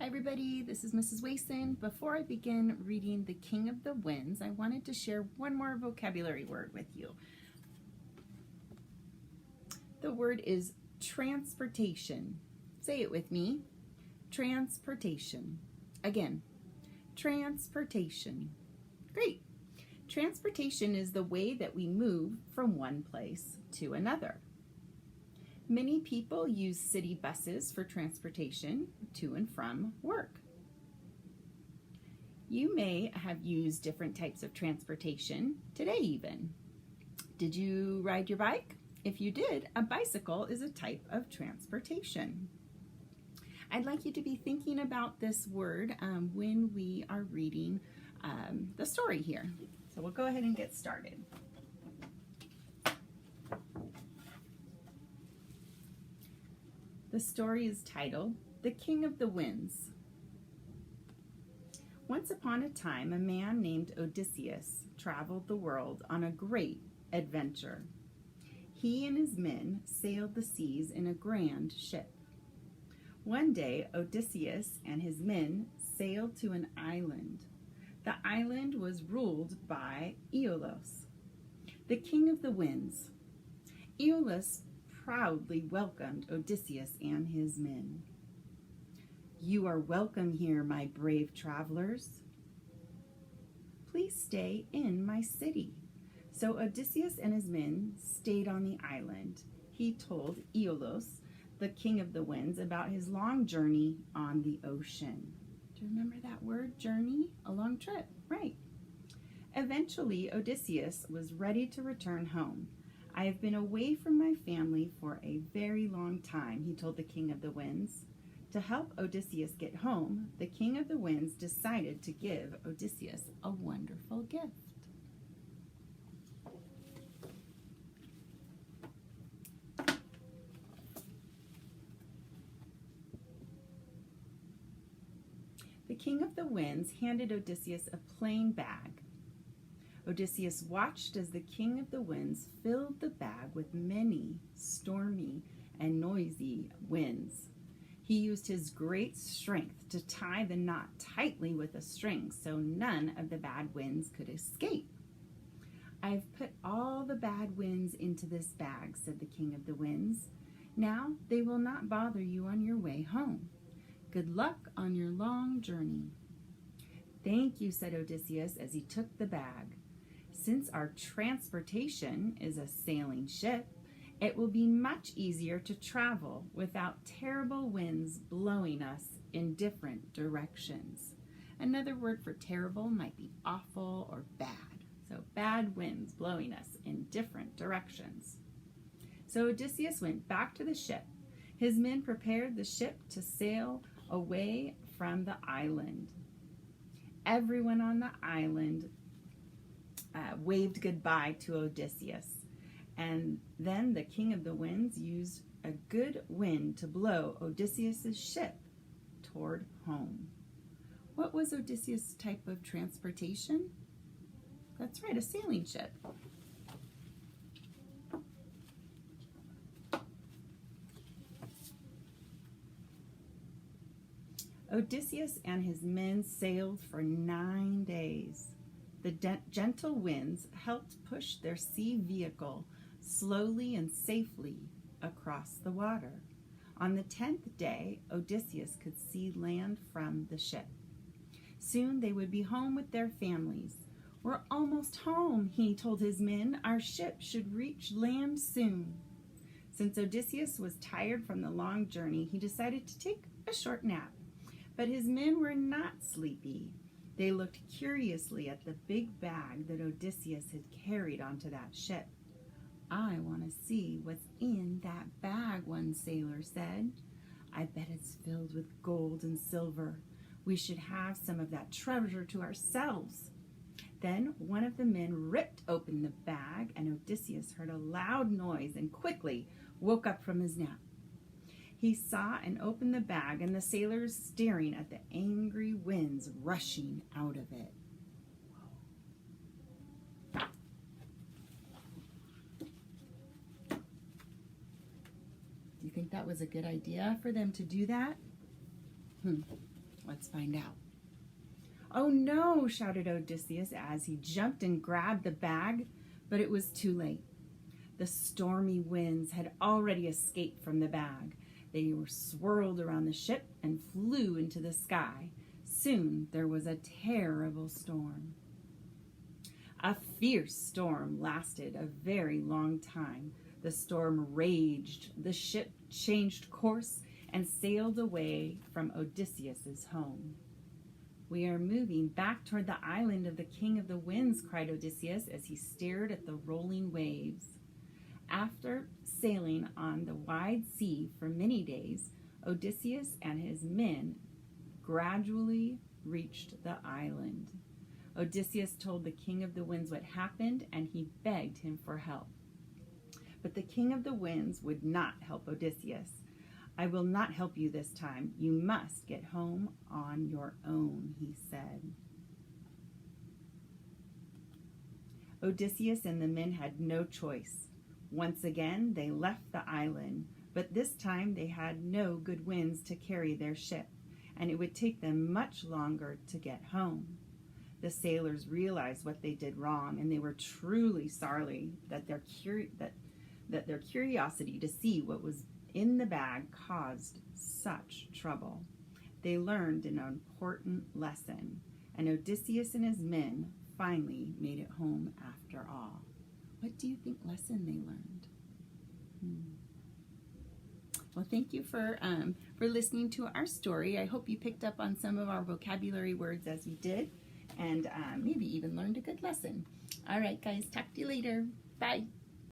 Hi everybody, this is Mrs. Wason. Before I begin reading The King of the Winds, I wanted to share one more vocabulary word with you. The word is transportation. Say it with me. Transportation. Again, transportation. Great. Transportation is the way that we move from one place to another. Many people use city buses for transportation to and from work. You may have used different types of transportation today even. Did you ride your bike? If you did, a bicycle is a type of transportation. I'd like you to be thinking about this word when we are reading the story here. So we'll go ahead and get started. The story is titled, The King of the Winds. Once upon a time, a man named Odysseus traveled the world on a great adventure. He and his men sailed the seas in a grand ship. One day, Odysseus and his men sailed to an island. The island was ruled by Aeolus, the king of the winds. Aeolus proudly welcomed Odysseus and his men. "You are welcome here, my brave travelers. Please stay in my city." So Odysseus and his men stayed on the island. He told Aeolus, the king of the winds, about his long journey on the ocean. Do you remember that word, journey? A long trip, right? Eventually, Odysseus was ready to return home. "I have been away from my family for a very long time," he told the king of the winds. To help Odysseus get home, the king of the winds decided to give Odysseus a wonderful gift. The king of the winds handed Odysseus a plain bag. Odysseus watched as the king of the winds filled the bag with many stormy and noisy winds. He used his great strength to tie the knot tightly with a string so none of the bad winds could escape. "I've put all the bad winds into this bag," said the king of the winds. "Now they will not bother you on your way home. Good luck on your long journey." "Thank you," said Odysseus as he took the bag. "Since our transportation is a sailing ship, it will be much easier to travel without terrible winds blowing us in different directions." Another word for terrible might be awful or bad. So bad winds blowing us in different directions. So Odysseus went back to the ship. His men prepared the ship to sail away from the island. Everyone on the island waved goodbye to Odysseus. And then the king of the winds used a good wind to blow Odysseus' ship toward home. What was Odysseus' type of transportation? That's right, a sailing ship. Odysseus and his men sailed for 9 days. The gentle winds helped push their sea vehicle slowly and safely across the water. On the 10th day, Odysseus could see land from the ship. Soon they would be home with their families. "We're almost home," he told his men. "Our ship should reach land soon." Since Odysseus was tired from the long journey, he decided to take a short nap. But his men were not sleepy. They looked curiously at the big bag that Odysseus had carried onto that ship. "I want to see what's in that bag," one sailor said. "I bet it's filled with gold and silver. We should have some of that treasure to ourselves." Then one of the men ripped open the bag, and Odysseus heard a loud noise and quickly woke up from his nap. He saw and opened the bag, and the sailors staring at the angry winds rushing out of it. Do you think that was a good idea for them to do that? Let's find out. "Oh no," shouted Odysseus as he jumped and grabbed the bag, but it was too late. The stormy winds had already escaped from the bag. They were swirled around the ship and flew into the sky. Soon there was a terrible storm. A fierce storm lasted a very long time. The storm raged, the ship changed course, and sailed away from Odysseus's home. "We are moving back toward the island of the King of the Winds," cried Odysseus as he stared at the rolling waves. After sailing on the wide sea for many days, Odysseus and his men gradually reached the island. Odysseus told the King of the Winds what happened, and he begged him for help. But the King of the Winds would not help Odysseus. "I will not help you this time. You must get home on your own," he said. Odysseus and the men had no choice. Once again, they left the island, but this time they had no good winds to carry their ship, and it would take them much longer to get home. The sailors realized what they did wrong, and they were truly sorry that their curiosity to see what was in the bag caused such trouble. They learned an important lesson, and Odysseus and his men finally made it home after all. What do you think lesson they learned? Well, thank you for listening to our story. I hope you picked up on some of our vocabulary words as we did, and maybe even learned a good lesson. All right, guys, talk to you later. Bye.